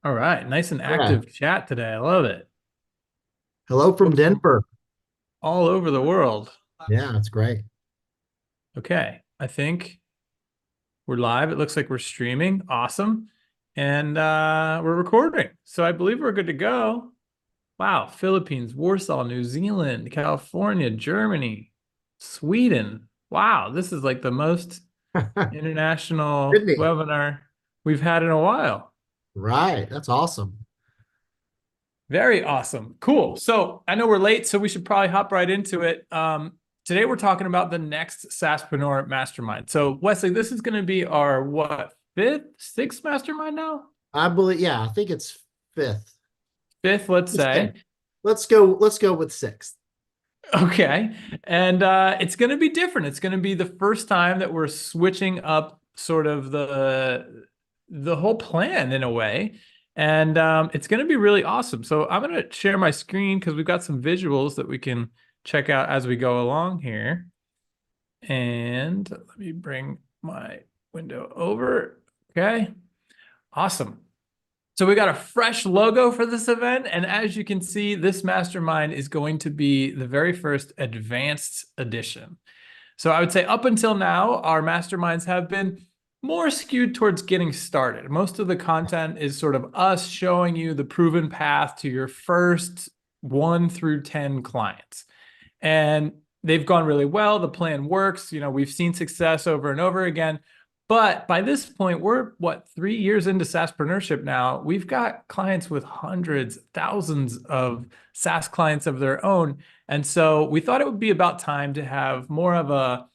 All right. Nice and Yeah. active chat today. I love it. Hello from Folks from Denver. all over the world. Yeah, that's great. Okay. I think we're live. It looks like we're streaming. Awesome. And we're recording. So I believe we're good to go. Wow. Philippines, Warsaw, New Zealand, California, Germany, Sweden. Wow. This is like the most international Sydney. webinar we've had in a while. Right. That's awesome. Very awesome. Cool. So I know we're late, so we should probably hop right into it. Today we're talking about the next SaaSPRENEUR mastermind. So Wesley, this is going to be our what, fifth, sixth mastermind now? I believe, yeah, I think it's fifth. Fifth, let's say. Sixth. Let's go with sixth. Okay. And it's going to be different. It's going to be the first time that we're switching up sort of the whole plan in a way. And it's going to be really awesome. So I'm going to share my screen because we've got some visuals that we can check out as we go along here. And let me bring my window over. Okay. Awesome. So we got a fresh logo for this event. And as you can see, this mastermind is going to be the very first advanced edition. So I would say up until now, our masterminds have been more skewed towards getting started. Most of the content is sort of us showing you the proven path to your first 1 through 10 clients. And they've gone really well. The plan works. You know, we've seen success over and over again. But by this point, we're what, 3 years into SaaSpreneurship now. We've got clients with hundreds, thousands of SaaS clients of their own. And so we thought it would be about time to have more of a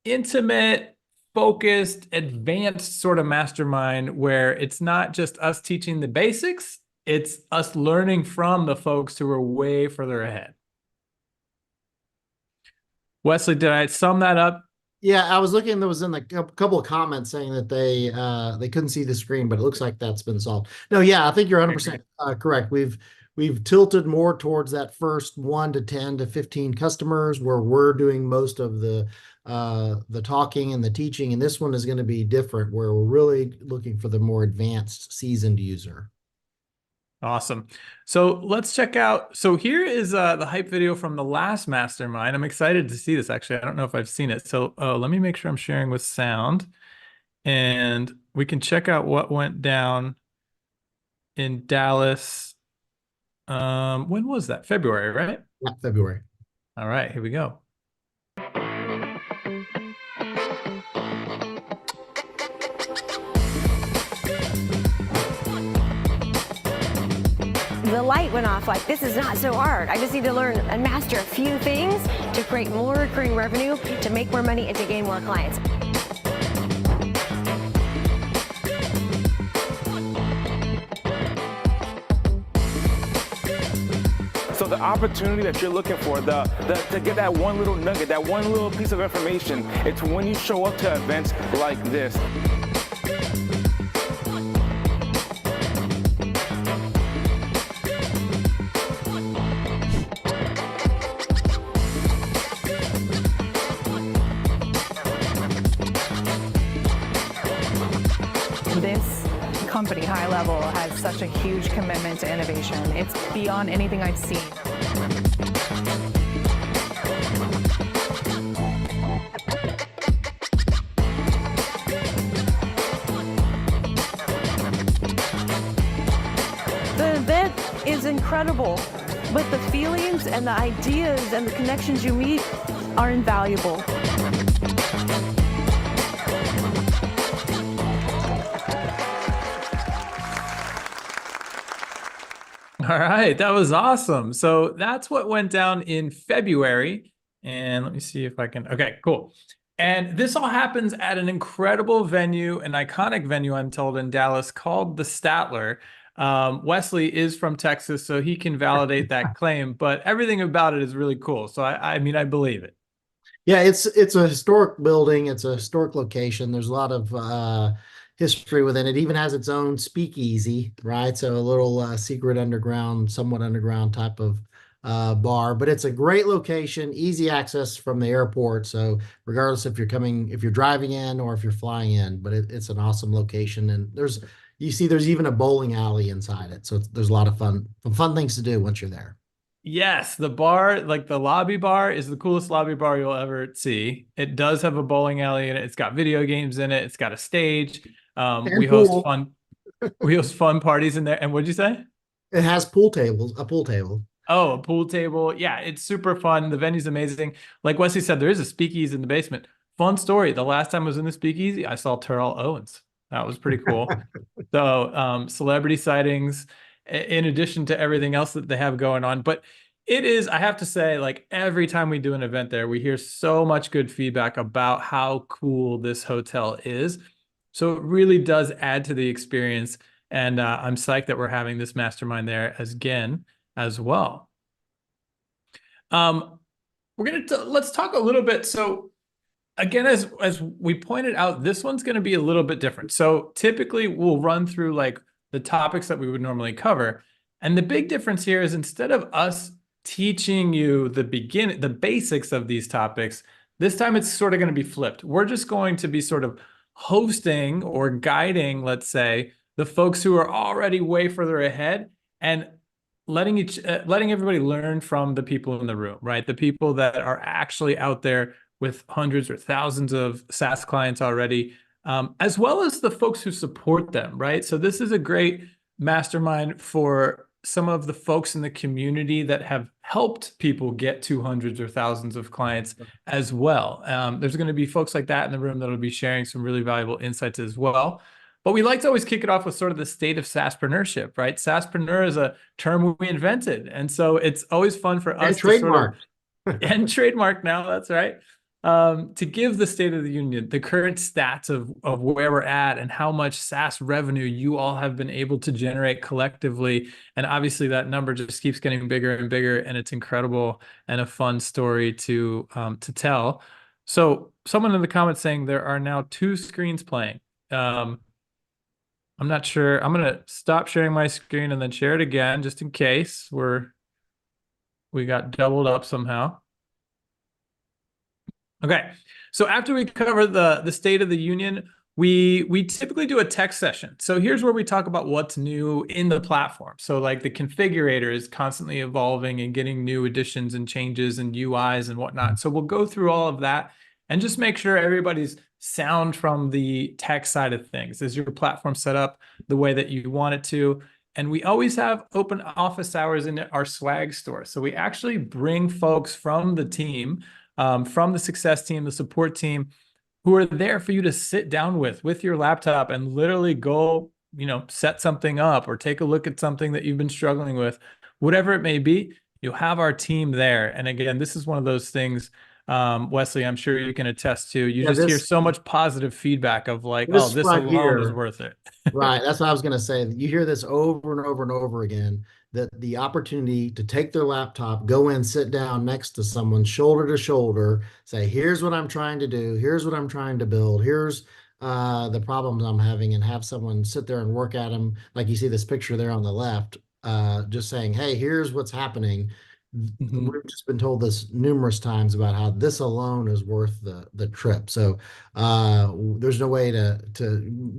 intimate, focused, advanced sort of mastermind where it's not just us teaching the basics, it's us learning from the folks who are way further ahead. Wesley, did I sum that up? Yeah, I was looking. There was in the couple of comments saying that they couldn't see the screen, but it looks like that's been solved. No, yeah, I think you're Okay, 100% great. correct. We've tilted more towards that first 1 to 10 to 15 customers where we're doing most of the talking and the teaching, and this one is going to be different where we're really looking for the more advanced seasoned user. Awesome. So let's check out. So here is the hype video from the last mastermind. I'm excited to see this actually. I don't know if I've seen it. So let me make sure I'm sharing with sound and we can check out what went down in Dallas. When was that? February, right? Yeah, February. All right, here we go. The light went off like, this is not so hard. I just need to learn and master a few things to create more recurring revenue, to make more money, and to gain more clients. So the opportunity that you're looking for, to get that one little nugget, that one little piece of information, it's when you show up to events like this. This company, HighLevel, has such a huge commitment to innovation. It's beyond anything I've seen. The event is incredible, but the feelings and the ideas and the connections you meet are invaluable. All right, that was awesome. So that's what went down in February. And let me see if I can. Okay, cool. And this all happens at an incredible venue, an iconic venue, I'm told, in Dallas called the Statler. Wesley is from Texas, so he can validate that claim, but everything about it is really cool. So I mean, I believe it. Yeah, it's a historic building. It's a historic location. There's a lot of history within it. Even has its own speakeasy, right? So a little secret underground, somewhat underground type of bar, but it's a great location, easy access from the airport. So regardless if you're driving in or if you're flying in, but it's an awesome location. And there's even a bowling alley inside it. So there's a lot of fun things to do once you're there. Yes, the bar, like the lobby bar, is the coolest lobby bar you'll ever see. It does have a bowling alley in it. It's got video games in it. It's got a stage. And We host pool. we host fun parties in there. And what'd you say? It has a pool table. Oh, a pool table. Yeah, it's super fun. The venue's amazing. Like Wesley said, there is a speakeasy in the basement. Fun story. The last time I was in the speakeasy, I saw Terrell Owens. That was pretty cool. So, celebrity sightings, in addition to everything else that they have going on. But it is, I have to say, like every time we do an event there, we hear so much good feedback about how cool this hotel is. So it really does add to the experience. And I'm psyched that we're having this mastermind there again as well. Let's talk a little bit. So again, as we pointed out, this one's going to be a little bit different. So typically we'll run through like the topics that we would normally cover. And the big difference here is instead of us teaching you the basics of these topics, this time it's sort of going to be flipped. We're just going to be sort of hosting or guiding, let's say, the folks who are already way further ahead and letting everybody learn from the people in the room, right? The people that are actually out there with hundreds or thousands of SaaS clients already, as well as the folks who support them, right? So this is a great mastermind for some of the folks in the community that have helped people get to hundreds or thousands of clients as well. There's going to be folks like that in the room that will be sharing some really valuable insights as well. But we like to always kick it off with sort of the state of SaaSPRENEURship, right? SaaSPRENEUR is a term we invented. And so it's always fun for us to sort of, and trademark now, that's right. To give the state of the union, the current stats of where we're at and how much SaaS revenue you all have been able to generate collectively. And obviously that number just keeps getting bigger and bigger, and it's incredible and a fun story to tell. So someone in the comments saying there are now 2 screens playing. I'm not sure. I'm going to stop sharing my screen and then share it again, just in case we got doubled up somehow. Okay, so after we cover the state of the union, we typically do a tech session. So here's where we talk about what's new in the platform. So like the configurator is constantly evolving and getting new additions and changes and UIs and whatnot. So we'll go through all of that and just make sure everybody's sound from the tech side of things. Is your platform set up the way that you want it to? And we always have open office hours in our swag store. So we actually bring folks from the team, from the success team, the support team, who are there for you to sit down with your laptop and literally go, set something up or take a look at something that you've been struggling with, whatever it may be. You'll have our team there. And again, this is one of those things, Wesley, I'm sure you can attest to. You just hear so much positive feedback of like, oh, this right alone is worth it. Right. That's what I was going to say. You hear this over and over and over again, that the opportunity to take their laptop, go in, sit down next to someone shoulder to shoulder, say, here's what I'm trying to do. Here's what I'm trying to build. Here's the problems I'm having, and have someone sit there and work at them. Like you see this picture there on the left, just saying, hey, here's what's happening. Mhm. We've just been told this numerous times about how this alone is worth the trip. So there's no way to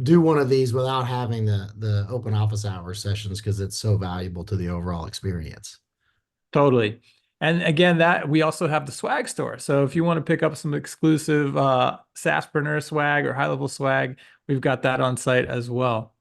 do one of these without having the open office hour sessions, because it's so valuable to the overall experience. Totally. And again, that we also have the swag store. So if you want to pick up some exclusive SaaSPRENEUR swag or high-level swag, we've got that on site as well.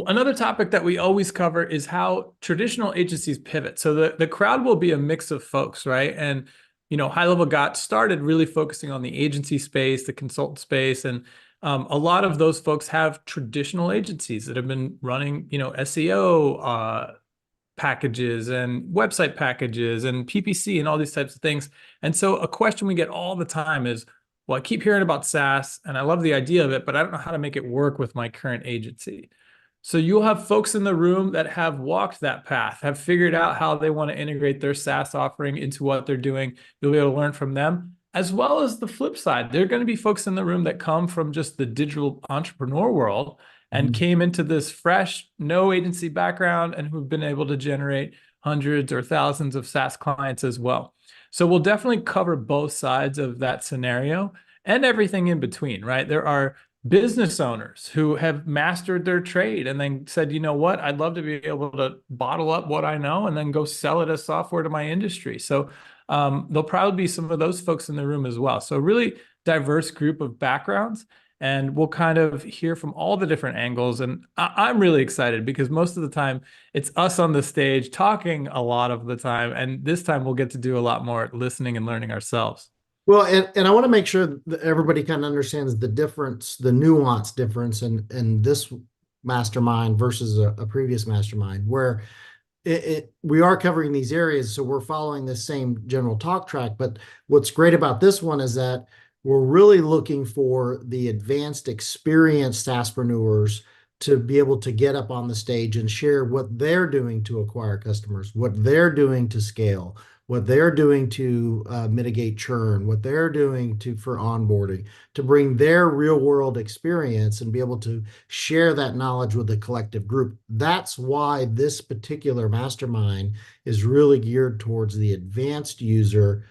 Another topic that we always cover is how traditional agencies pivot. So the crowd will be a mix of folks, right? And, HighLevel got started really focusing on the agency space, the consultant space. And a lot of those folks have traditional agencies that have been running, SEO packages and website packages and PPC and all these types of things. And so a question we get all the time is, well, I keep hearing about SaaS and I love the idea of it, but I don't know how to make it work with my current agency. So you'll have folks in the room that have walked that path, have figured out how they want to integrate their SaaS offering into what they're doing. You'll be able to learn from them, as well as the flip side. There are going to be folks in the room that come from just the digital entrepreneur world and came into this fresh, no agency background and who've been able to generate hundreds or thousands of SaaS clients as well. So we'll definitely cover both sides of that scenario and everything in between, right? There are business owners who have mastered their trade and then said, you know what, I'd love to be able to bottle up what I know and then go sell it as software to my industry. So there'll probably be some of those folks in the room as well. So really diverse group of backgrounds. And we'll kind of hear from all the different angles. And I'm really excited because most of the time it's us on the stage talking a lot of the time. And this time we'll get to do a lot more listening and learning ourselves. Well, and I want to make sure that everybody kind of understands the difference, the nuance difference in this mastermind versus a previous mastermind, where we are covering these areas. So we're following the same general talk track. But what's great about this one is that we're really looking for the advanced, experienced SaaSPRENEURs to be able to get up on the stage and share what they're doing to acquire customers, what they're doing to scale, what they're doing to mitigate churn, what they're doing for onboarding, to bring their real world experience and be able to share that knowledge with the collective group. That's why this particular mastermind is really geared towards the advanced user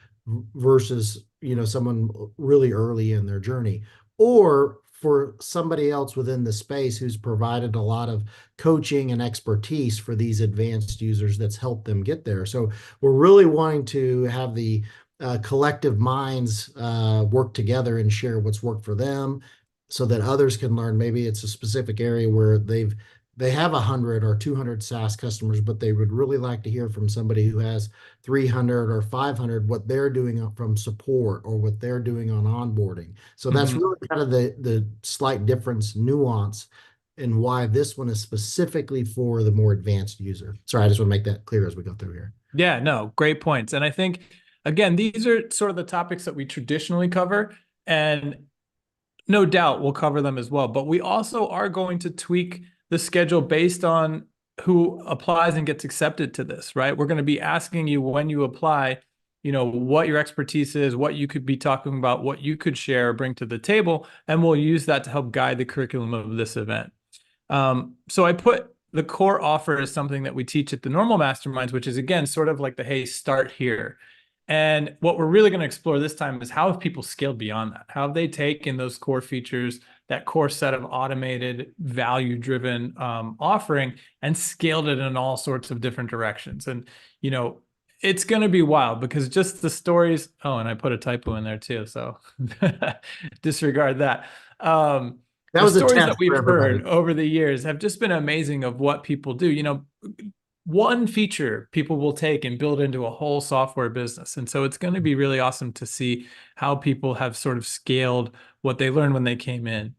versus, someone really early in their journey, or for somebody else within the space who's provided a lot of coaching and expertise for these advanced users that's helped them get there. So we're really wanting to have the collective minds work together and share what's worked for them so that others can learn. Maybe it's a specific area where they have 100 or 200 SaaS customers, but they would really like to hear from somebody who has 300 or 500, what they're doing from support or what they're doing on onboarding. So that's really kind of the slight difference, nuance, in why this one is specifically for the more advanced user. Sorry, I just want to make that clear as we go through here. Yeah, no, great points. And I think, again, these are sort of the topics that we traditionally cover, and no doubt we'll cover them as well. But we also are going to tweak the schedule based on who applies and gets accepted to this, right? We're going to be asking you when you apply, what your expertise is, what you could be talking about, what you could share or bring to the table, and we'll use that to help guide the curriculum of this event. So I put the core offer as something that we teach at the normal masterminds, which is, again, sort of like the, hey, start here. And what we're really going to explore this time is how have people scaled beyond that? How have they taken those core features, that core set of automated, value-driven offering, and scaled it in all sorts of different directions? And, it's going to be wild because just the stories. Oh, and I put a typo in there too, so disregard that. That was the stories a that we've heard over the years have just been amazing of what people do. One feature people will take and build into a whole software business. And so it's going to be really awesome to see how people have sort of scaled what they learned when they came in.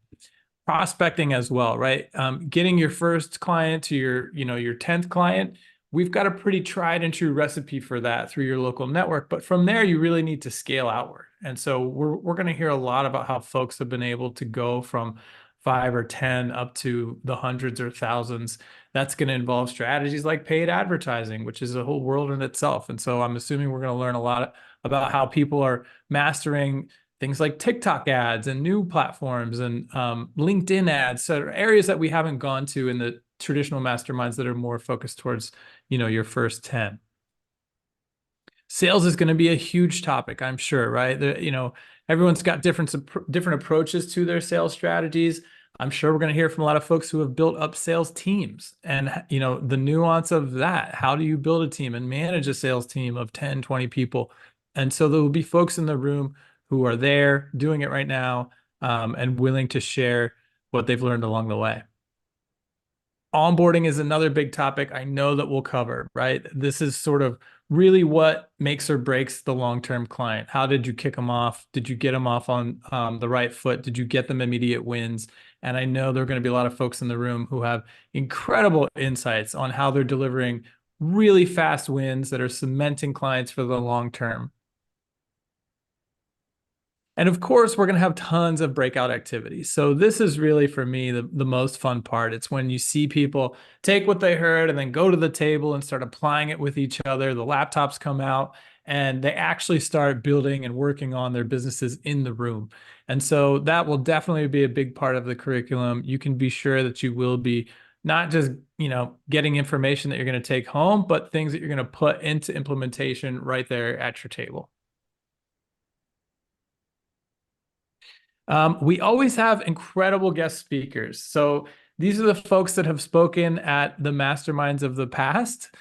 Prospecting as well, right? Getting your first client to your 10th client, we've got a pretty tried and true recipe for that through your local network. But from there, you really need to scale outward. And so we're going to hear a lot about how folks have been able to go from 5 or 10 up to the hundreds or thousands. That's going to involve strategies like paid advertising, which is a whole world in itself. And so I'm assuming we're going to learn a lot about how people are mastering things like TikTok ads and new platforms and LinkedIn ads, so areas that we haven't gone to in the traditional masterminds that are more focused towards, your first 10. Sales is going to be a huge topic, I'm sure, right? Everyone's got different approaches to their sales strategies. I'm sure we're going to hear from a lot of folks who have built up sales teams and, the nuance of that. How do you build a team and manage a sales team of 10, 20 people? And so there will be folks in the room who are there doing it right now and willing to share what they've learned along the way. Onboarding is another big topic I know that we'll cover, right? This is sort of really what makes or breaks the long-term client. How did you kick them off? Did you get them off on the right foot? Did you get them immediate wins? And I know there are going to be a lot of folks in the room who have incredible insights on how they're delivering really fast wins that are cementing clients for the long term. And of course, we're going to have tons of breakout activities. So this is really, for me, the most fun part. It's when you see people take what they heard and then go to the table and start applying it with each other. The laptops come out and they actually start building and working on their businesses in the room. And so that will definitely be a big part of the curriculum. You can be sure that you will be not just, getting information that you're going to take home, but things that you're going to put into implementation right there at your table. We always have incredible guest speakers. So these are the folks that have spoken at the masterminds of the past.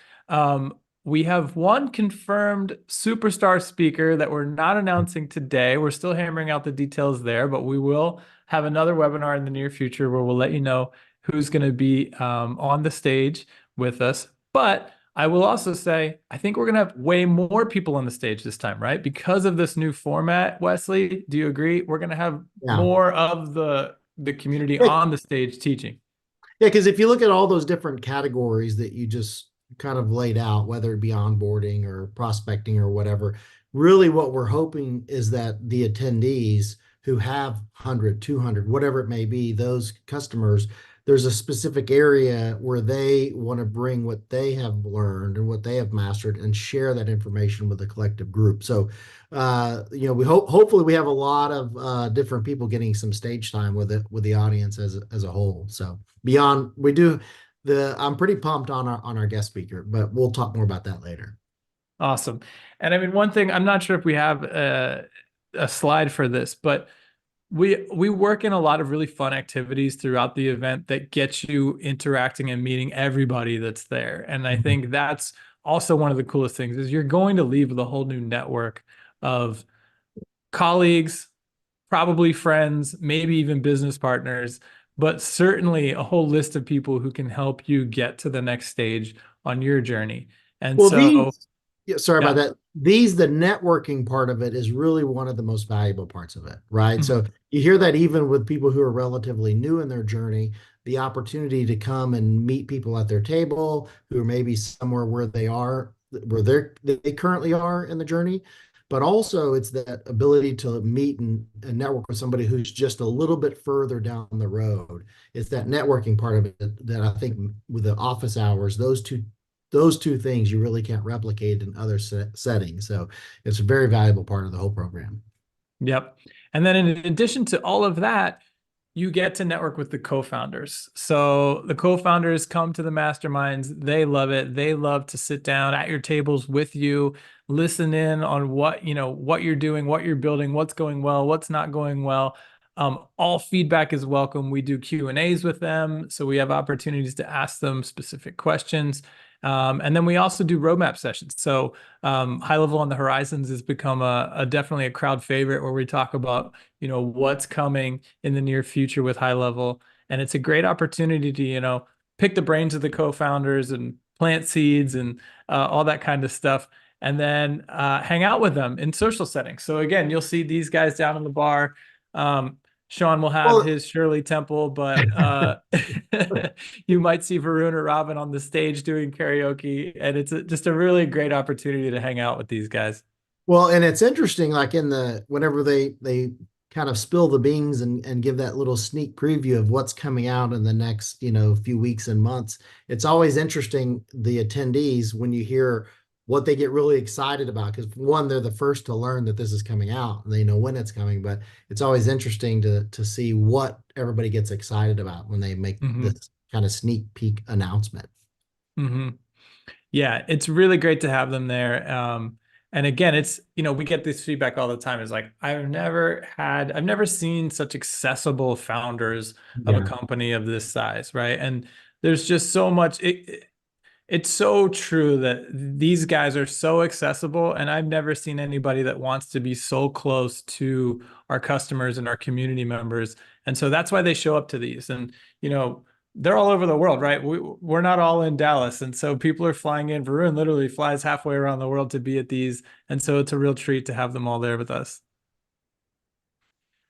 We have one confirmed superstar speaker that we're not announcing today. We're still hammering out the details there, but we will have another webinar in the near future where we'll let you know who's going to be on the stage with us. But I will also say, I think we're going to have way more people on the stage this time, right? Because of this new format, Wesley, do you agree? We're going to have more of the community on the stage teaching. Yeah, because if you look at all those different categories that you just kind of laid out, whether it be onboarding or prospecting or whatever, really what we're hoping is that the attendees who have 100, 200, whatever it may be, those customers, there's a specific area where they want to bring what they have learned and what they have mastered and share that information with the collective group. So, we hopefully we have a lot of different people getting some stage time with the audience as a whole. So beyond, I'm pretty pumped on our guest speaker, but we'll talk more about that later. Awesome. And I mean, one thing, I'm not sure if we have a slide for this, but we work in a lot of really fun activities throughout the event that get you interacting and meeting everybody that's there. And I think that's also one of the coolest things is you're going to leave with a whole new network of colleagues, probably friends, maybe even business partners, but certainly a whole list of people who can help you get to the next stage on your journey. And sorry about that. The networking part of it is really one of the most valuable parts of it, right? So you hear that even with people who are relatively new in their journey, the opportunity to come and meet people at their table who are maybe somewhere where they currently are in the journey. But also it's that ability to meet and network with somebody who's just a little bit further down the road. It's that networking part of it that I think with the office hours, those two things you really can't replicate in other settings. So it's a very valuable part of the whole program. Yep. And then in addition to all of that, you get to network with the co-founders. So the co-founders come to the masterminds. They love it. They love to sit down at your tables with you, listen in on what you're doing, what you're building, what's going well, what's not going well. All feedback is welcome. We do Q&As with them. So we have opportunities to ask them specific questions. And then we also do roadmap sessions. So HighLevel on the Horizons has become definitely a crowd favorite where we talk about, what's coming in the near future with HighLevel. And it's a great opportunity to, pick the brains of the co-founders and plant seeds and all that kind of stuff. And then hang out with them in social settings. So again, you'll see these guys down in the bar. Sean will have his Shirley Temple, but you might see Varun or Robin on the stage doing karaoke, and it's just a really great opportunity to hang out with these guys. Well, and it's interesting, like whenever they kind of spill the beans and give that little sneak preview of what's coming out in the next, few weeks and months, it's always interesting, the attendees, when you hear what they get really excited about, because one, they're the first to learn that this is coming out and they know when it's coming, but it's always interesting to see what everybody gets excited about when they make this kind of sneak peek announcement. Yeah, it's really great to have them there. And again, it's, we get this feedback all the time. It's like, I've never seen such accessible founders of a company of this size, right? And there's just so much, it's so true that these guys are so accessible, and I've never seen anybody that wants to be so close to our customers and our community members. And so that's why they show up to these. And, they're all over the world, right? We're not all in Dallas. And so people are flying in. Varun literally flies halfway around the world to be at these. And so it's a real treat to have them all there with us.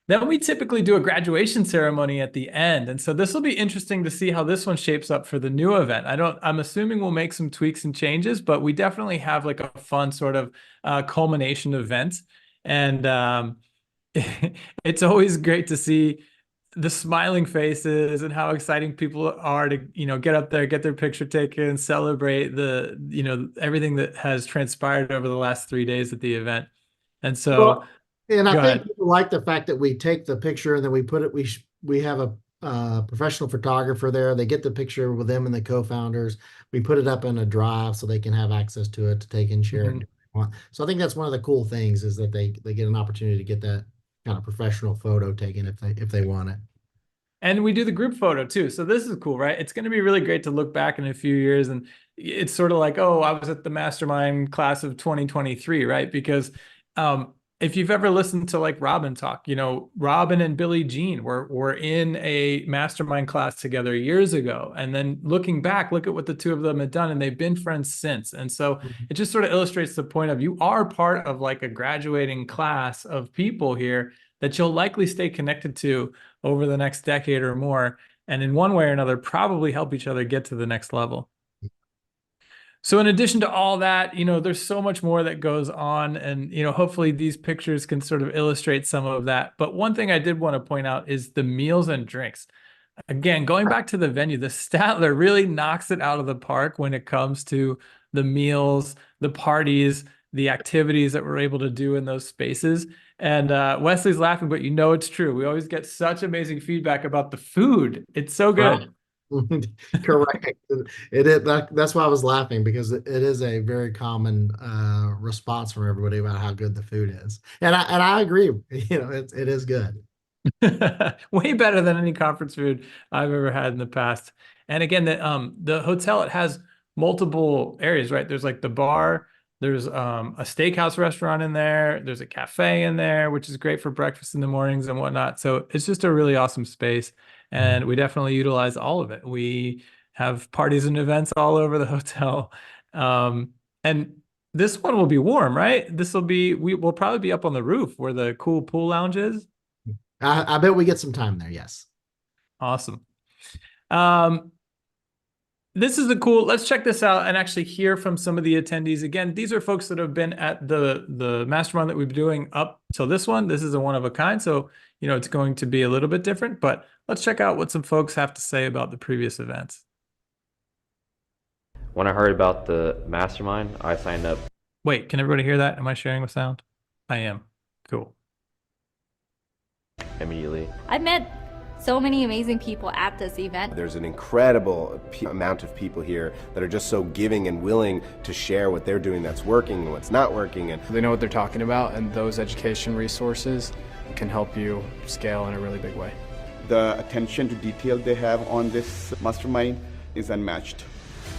Then we typically do a graduation ceremony at the end. And so this will be interesting to see how this one shapes up for the new event. I'm assuming we'll make some tweaks and changes, but we definitely have like a fun sort of culmination event. And it's always great to see the smiling faces and how exciting people are to, get up there, get their picture taken, celebrate everything that has transpired over the last 3 days at the event. And so, and I think people like the fact that we take the picture and then we put it, we have professional photographer there. They get the picture with them and the co-founders. We put it up in a drive so they can have access to it to take and share it. So I think that's one of the cool things is that they get an opportunity to get that kind of professional photo taken if they want it. And we do the group photo too. So this is cool, right? It's going to be really great to look back in a few years. And it's sort of like, oh, I was at the Mastermind class of 2023, right? Because if you've ever listened to like Robin talk, Robin and Billie Jean were in a Mastermind class together years ago. And then looking back, look at what the two of them had done, and they've been friends since. And so it just sort of illustrates the point of you are part of like a graduating class of people here that you'll likely stay connected to over the next decade or more, and in one way or another, probably help each other get to the next level. So in addition to all that, there's so much more that goes on, and, hopefully these pictures can sort of illustrate some of that. But one thing I did want to point out is the meals and drinks. Again, going back to the venue, the Statler really knocks it out of the park when it comes to the meals, the parties, the activities that we're able to do in those spaces. And Wesley's laughing, but it's true. We always get such amazing feedback about the food. It's so good. Correct. It is that's why I was laughing, because it is a very common response from everybody about how good the food is. And I agree. It is good. Way better than any conference food I've ever had in the past. And again, the hotel, it has multiple areas, right? There's like the bar, there's a steakhouse restaurant in there, there's a cafe in there, which is great for breakfast in the mornings and whatnot. So it's just a really awesome space, and we definitely utilize all of it. We have parties and events all over the hotel. And this one will be warm, right? We'll probably be up on the roof where the cool pool lounge is. I bet we get some time there. Yes. Awesome. This is let's check this out and actually hear from some of the attendees. Again, these are folks that have been at the Mastermind that we've been doing up till this one. This is a one of a kind. So, it's going to be a little bit different, but let's check out what some folks have to say about the previous events. When I heard about the Mastermind, I signed up. Wait, can everybody hear that? Am I sharing with sound? I am. Cool. Immediately. I met so many amazing people at this event. There's an incredible amount of people here that are just so giving and willing to share what they're doing that's working and what's not working. And they know what they're talking about, and those education resources can help you scale in a really big way. The attention to detail they have on this Mastermind is unmatched.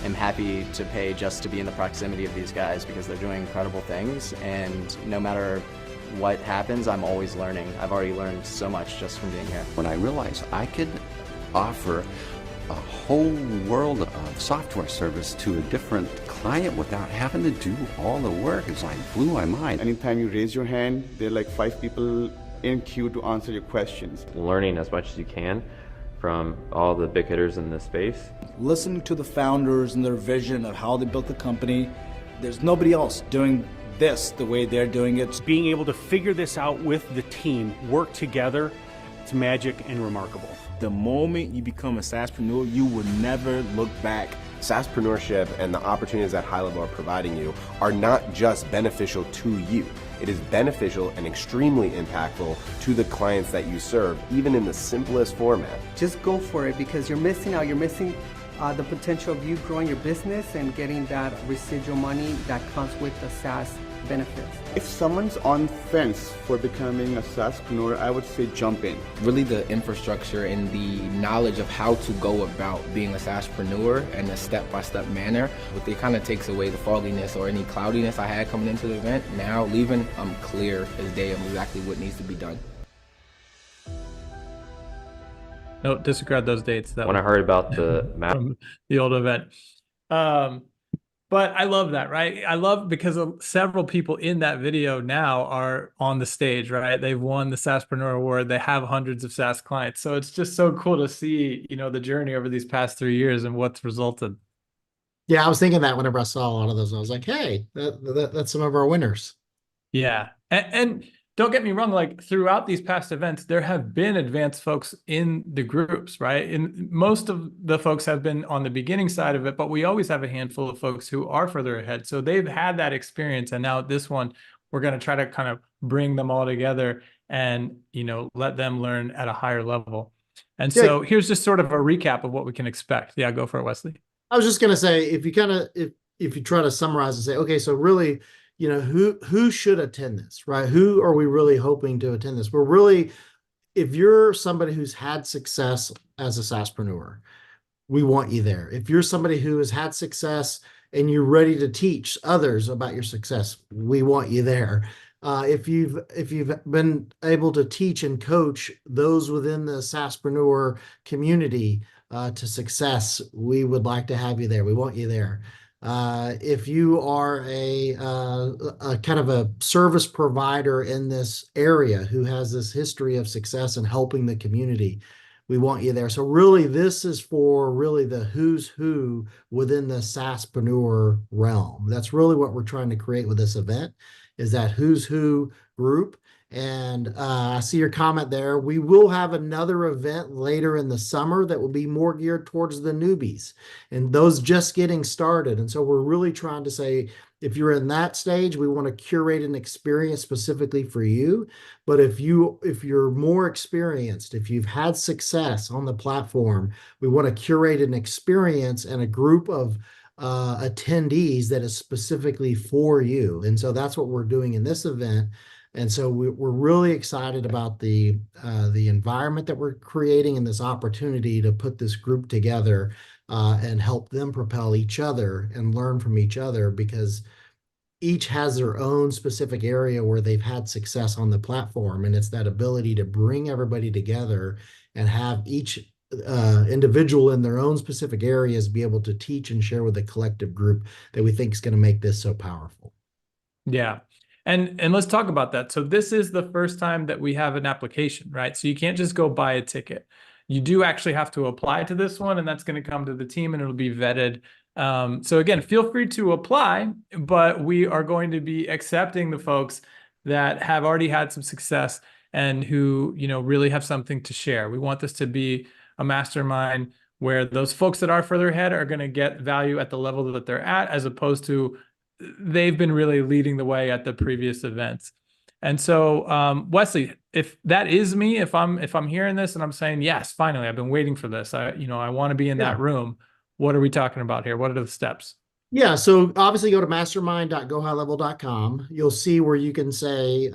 I'm happy to pay just to be in the proximity of these guys because they're doing incredible things, and no matter what happens, I'm always learning. I've already learned so much just from being here. When I realized I could offer a whole world of software service to a different client without having to do all the work, it's like blew my mind. Anytime you raise your hand, there are like 5 people in queue to answer your questions. Learning as much as you can from all the big hitters in this space. Listening to the founders and their vision of how they built the company. There's nobody else doing this the way they're doing it. Being able to figure this out with the team, work together, it's magic and remarkable. The moment you become a SaaSPRENEUR, you will never look back. SaaSPRENEURship and the opportunities that HighLevel are providing you are not just beneficial to you. It is beneficial and extremely impactful to the clients that you serve, even in the simplest format. Just go for it, because you're missing out. You're missing the potential of you growing your business and getting that residual money that comes with the SaaS benefits. If someone's on fence for becoming a SaaSPRENEUR, I would say jump in. Really the infrastructure and the knowledge of how to go about being a SaaSPRENEUR and a step-by-step manner, it kind of takes away the fogginess or any cloudiness I had coming into the event. Now leaving, I'm clear as day of exactly what needs to be done. No, disregard those dates. When I heard about from the old event. But I love that, right? I love because several people in that video now are on the stage, right? They've won the SaaSPRENEUR Award. They have hundreds of SaaS clients. So it's just so cool to see, the journey over these past 3 years and what's resulted. Yeah, I was thinking that whenever I saw a lot of those, I was like, hey, that's some of our winners. Yeah. And don't get me wrong, like throughout these past events, there have been advanced folks in the groups, right? And most of the folks have been on the beginning side of it, but we always have a handful of folks who are further ahead. So they've had that experience. And now this one, we're going to try to kind of bring them all together and, let them learn at a higher level. And Yeah. so here's just sort of a recap of what we can expect. Yeah, go for it, Wesley. I was just going to say, if you try to summarize and say, okay, so really, who should attend this, right? Who are we really hoping to attend this? We're really, if you're somebody who's had success as a SaaSpreneur, we want you there. If you're somebody who has had success and you're ready to teach others about your success, we want you there. If you've been able to teach and coach those within the SaaSpreneur community to success, we would like to have you there. We want you there. If you are a kind of a service provider in this area who has this history of success in helping the community, we want you there. So really, this is for really the who's who within the SaaSpreneur realm. That's really what we're trying to create with this event, is that who's who group. And I see your comment there. We will have another event later in the summer that will be more geared towards the newbies and those just getting started. And so we're really trying to say, if you're in that stage, we want to curate an experience specifically for you. But if you're more experienced, if you've had success on the platform, we want to curate an experience and a group of attendees that is specifically for you. And so that's what we're doing in this event. And so we're really excited about the environment that we're creating and this opportunity to put this group together and help them propel each other and learn from each other, because each has their own specific area where they've had success on the platform. And it's that ability to bring everybody together and have each individual in their own specific areas be able to teach and share with a collective group that we think is going to make this so powerful. Yeah. And let's talk about that. So this is the first time that we have an application, right? So you can't just go buy a ticket. You do actually have to apply to this one, and that's going to come to the team and it'll be vetted. So again, feel free to apply, but we are going to be accepting the folks that have already had some success and who, really have something to share. We want this to be a mastermind where those folks that are further ahead are going to get value at the level that they're at, as opposed to they've been really leading the way at the previous events. And so, Wesley, if that is me, if I'm hearing this and I'm saying, yes, finally, I've been waiting for this. I want to be in that room. What are we talking about here? What are the steps? Yeah, so obviously go to mastermind.gohighlevel.com. You'll see where you can say,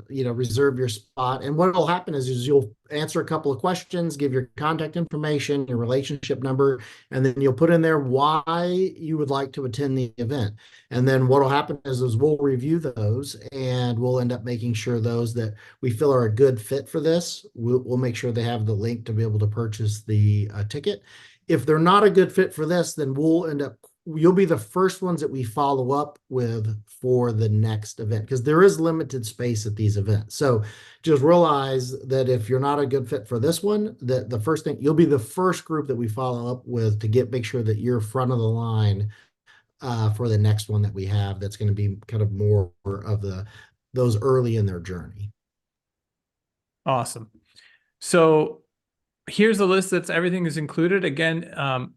reserve your spot. And what will happen is you'll answer a couple of questions, give your contact information, your relationship number, and then you'll put in there why you would like to attend the event. And then what will happen is we'll review those and we'll end up making sure those that we feel are a good fit for this, we'll make sure they have the link to be able to purchase the ticket. If they're not a good fit for this, then you'll be the first ones that we follow up with for the next event, because there is limited space at these events. So just realize that if you're not a good fit for this one, that the first thing, you'll be the first group that we follow up with to make sure that you're front of the line for the next one that we have. That's going to be kind of more of those early in their journey. Awesome. So here's a list that's everything is included. Again,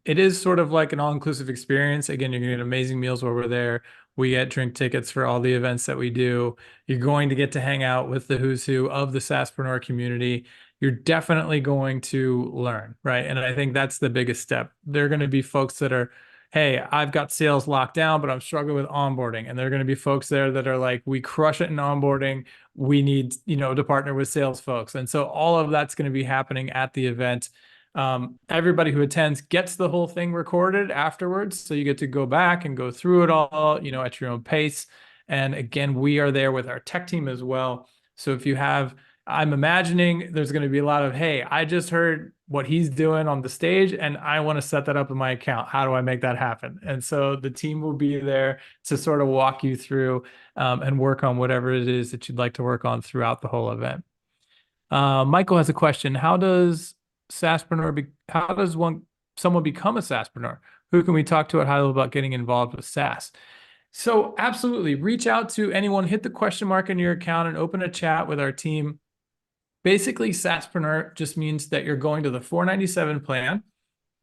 it is sort of like an all-inclusive experience. Again, you're going to get amazing meals while we're there. We get drink tickets for all the events that we do. You're going to get to hang out with the who's who of the SaaSPRENEUR community. You're definitely going to learn, right? And I think that's the biggest step. There are going to be folks that are, hey, I've got sales locked down, but I'm struggling with onboarding. And there are going to be folks there that are like, we crush it in onboarding. We need, to partner with sales folks. And so all of that's going to be happening at the event. Everybody who attends gets the whole thing recorded afterwards. So you get to go back and go through it all, at your own pace. And again, we are there with our tech team as well. So if you have, I'm imagining there's going to be a lot of, hey, I just heard what he's doing on the stage and I want to set that up in my account. How do I make that happen? And so the team will be there to sort of walk you through and work on whatever it is that you'd like to work on throughout the whole event. Michael has a question. How does someone become a SaaSPRENEUR? Who can we talk to at HighLevel about getting involved with SaaS? So absolutely, reach out to anyone, hit the question mark in your account and open a chat with our team. Basically, SaaSPRENEUR just means that you're going to the $497 plan.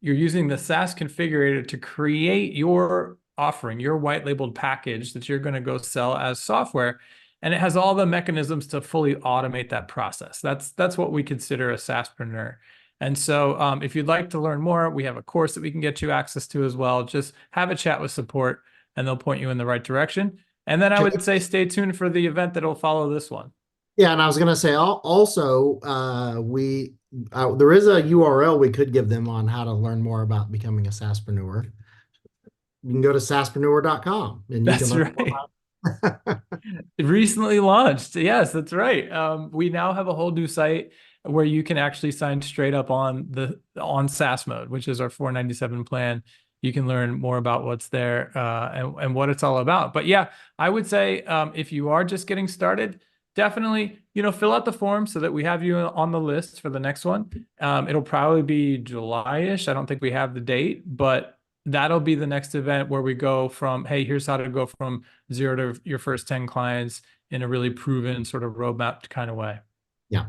You're using the SaaS configurator to create your offering, your white labeled package that you're going to go sell as software. And it has all the mechanisms to fully automate that process. That's what we consider a SaaSPRENEUR. And so if you'd like to learn more, we have a course that we can get you access to as well. Just have a chat with support and they'll point you in the right direction. And then I would say stay tuned for the event that'll follow this one. Yeah, and I was going to say also, there is a URL we could give them on how to learn more about becoming a SaaSPRENEUR. You can go to SaaSPRENEUR.com and you That's can learn right. more about Recently launched. Yes, that's right. We now have a whole new site where you can actually sign straight up on SaaS mode, which is our $497 plan. You can learn more about what's there and what it's all about. But yeah, I would say if you are just getting started, definitely, fill out the form so that we have you on the list for the next one. It'll probably be July-ish. I don't think we have the date, but that'll be the next event where we go from, hey, here's how to go from 0 to your first 10 clients in a really proven sort of roadmap kind of way. Yeah.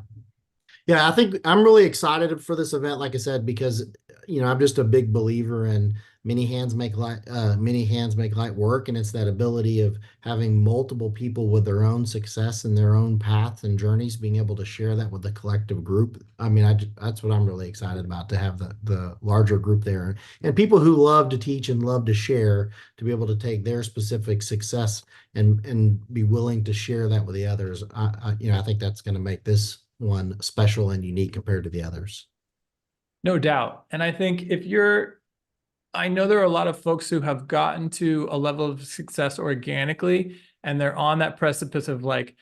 Yeah, I think I'm really excited for this event, like I said, because I'm just a big believer in many hands make light work, and it's that ability of having multiple people with their own success and their own paths and journeys, being able to share that with the collective group. I mean, that's what I'm really excited about, to have the larger group there and people who love to teach and love to share, to be able to take their specific success and be willing to share that with the others. I think that's going to make this one special and unique compared to the others. No doubt. And I think I know there are a lot of folks who have gotten to a level of success organically, and they're on that precipice of like,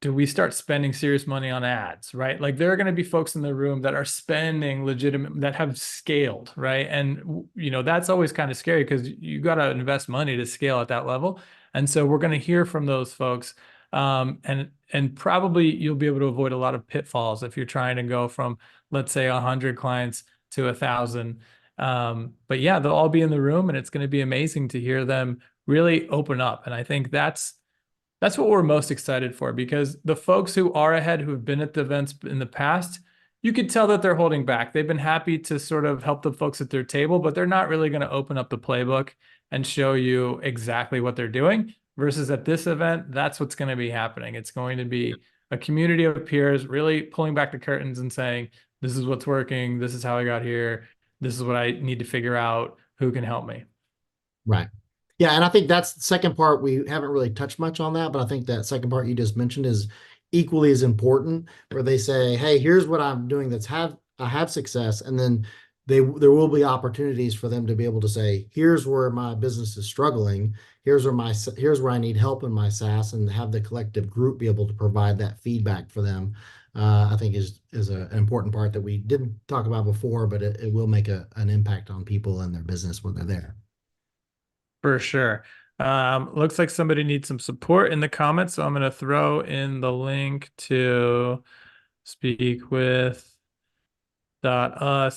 do we start spending serious money on ads, right? Like there are going to be folks in the room that are spending legitimate, that have scaled, right? And, that's always kind of scary because you got to invest money to scale at that level. And so we're going to hear from those folks. And probably you'll be able to avoid a lot of pitfalls if you're trying to go from, let's say, 100 clients to 1,000. But yeah, they'll all be in the room, and it's going to be amazing to hear them really open up. And I think that's what we're most excited for, because the folks who are ahead, who have been at the events in the past, you could tell that they're holding back. They've been happy to sort of help the folks at their table, but they're not really going to open up the playbook and show you exactly what they're doing. Versus at this event, that's what's going to be happening. It's going to be a community of peers really pulling back the curtains and saying, this is what's working. This is how I got here. This is what I need to figure out. Who can help me? Right. Yeah. And I think that's the second part. We haven't really touched much on that, but I think that second part you just mentioned is equally as important, where they say, hey, here's what I'm doing I have success. And then there will be opportunities for them to be able to say, here's where my business is struggling. Here's where I need help in my SaaS, and have the collective group be able to provide that feedback for them. I think is an important part that we didn't talk about before, but it will make an impact on people and their business when they're there. For sure. Looks like somebody needs some support in the comments, so I'm going to throw in the link to speak with .us/success,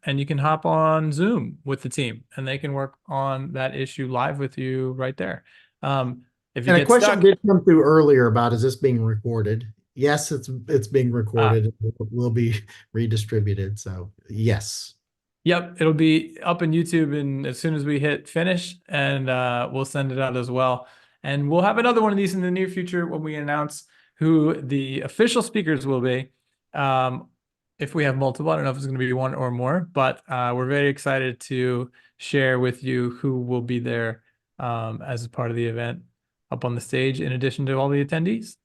and you can hop on Zoom with the team, and they can work on that issue live with you right there. If you And get a question stuck, did come through earlier about, is this being recorded? Yes, it's being recorded. It will be redistributed. So yes. Yep, it'll be up on YouTube, and as soon as we hit finish, and we'll send it out as well. And we'll have another one of these in the near future when we announce who the official speakers will be. If we have multiple, I don't know if it's going to be one or more, but we're very excited to share with you who will be there as a part of the event up on the stage, in addition to all the attendees.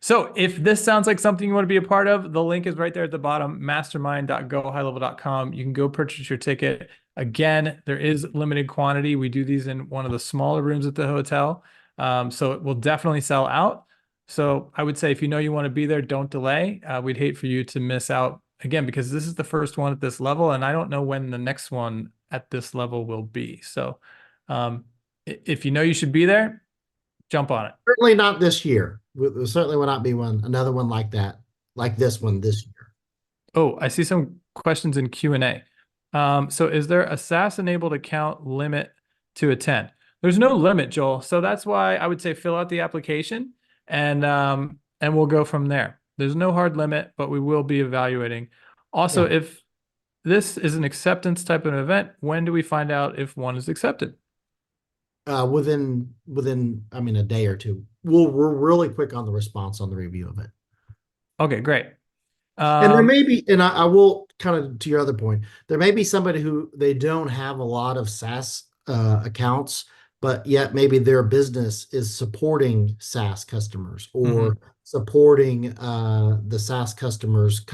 So if this sounds like something you want to be a part of, the link is right there at the bottom, mastermind.gohighlevel.com. You can go purchase your ticket. Again, there is limited quantity. We do these in one of the smaller rooms at the hotel. So it will definitely sell out. So I would say if you know you want to be there, don't delay. We'd hate for you to miss out, again, because this is the first one at this level, and I don't know when the next one at this level will be. So if you know you should be there, jump on it. Certainly not this year. There certainly will not be another one like that, like this one this year. Oh, I see some questions in Q&A. So is there a SaaS-enabled account limit to attend? There's no limit, Joel. So that's why I would say fill out the application, and we'll go from there. There's no hard limit, but we will be evaluating. Also, if this is an acceptance type of event, when do we find out if one is accepted? Within a day or two. We're really quick on the response on the review of it. Okay, great. And there may be, and I will kind of to your other point, there may be somebody who they don't have a lot of SaaS accounts, but yet maybe their business is supporting SaaS customers or supporting the SaaS customers,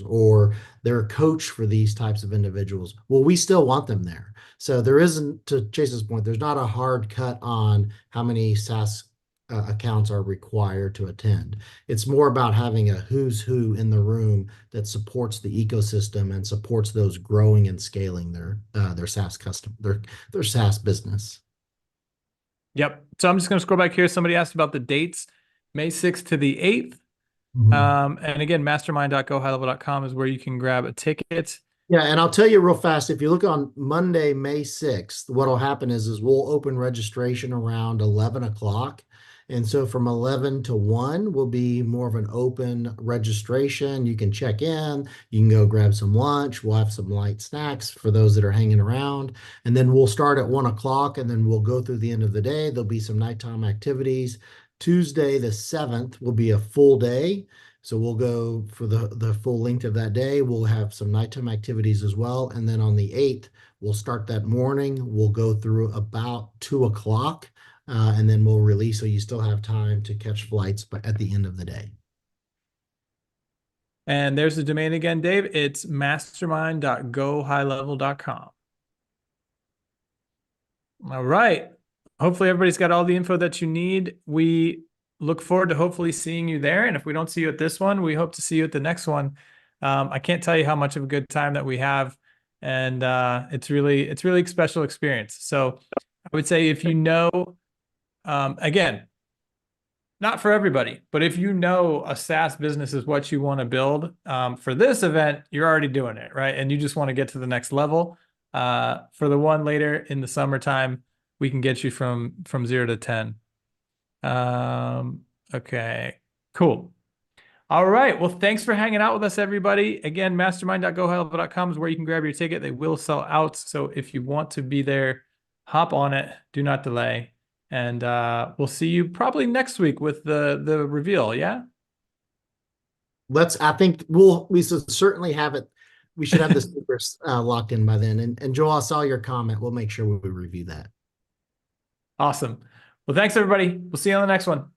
or they're a coach for these types of individuals. Well, we still want them there. So there isn't, to Chase's point, there's not a hard cut on how many SaaS accounts are required to attend. It's more about having a who's who in the room that supports the ecosystem and supports those growing and scaling their their SaaS business. Yep. So I'm just going to scroll back here. Somebody asked about the dates, May 6th to the 8th. And again, mastermind.gohighlevel.com is where you can grab a ticket. Yeah, and I'll tell you real fast, if you look on Monday, May 6th, what'll happen is we'll open registration around 11 o'clock. And so from 11 to 1 will be more of an open registration. You can check in, you can go grab some lunch. We'll have some light snacks for those that are hanging around. And then we'll start at 1 o'clock and then we'll go through the end of the day. There'll be some nighttime activities. Tuesday, the 7th, will be a full day. So we'll go for the full length of that day. We'll have some nighttime activities as well. And then on the 8th, we'll start that morning. We'll go through about 2 o'clock. And then we'll release, so you still have time to catch flights, but at the end of the day. And there's the domain again, Dave. It's mastermind.gohighlevel.com. All right. Hopefully everybody's got all the info that you need. We look forward to hopefully seeing you there. And if we don't see you at this one, we hope to see you at the next one. I can't tell you how much of a good time that we have. And it's really a special experience. So I would say if you know, again, not for everybody, but if you know a SaaS business is what you want to build, for this event, you're already doing it, right? And you just want to get to the next level. For the one later in the summertime, we can get you from 0 to 10. Okay, cool. All right. Well, thanks for hanging out with us, everybody. Again, mastermind.gohighlevel.com is where you can grab your ticket. They will sell out. So if you want to be there, hop on it. Do not delay. And we'll see you probably next week with the reveal. Yeah. I think we should certainly have it. We should have the speakers locked in by then. And Joel, I saw your comment. We'll make sure we review that. Awesome. Well, thanks everybody. We'll see you on the next one.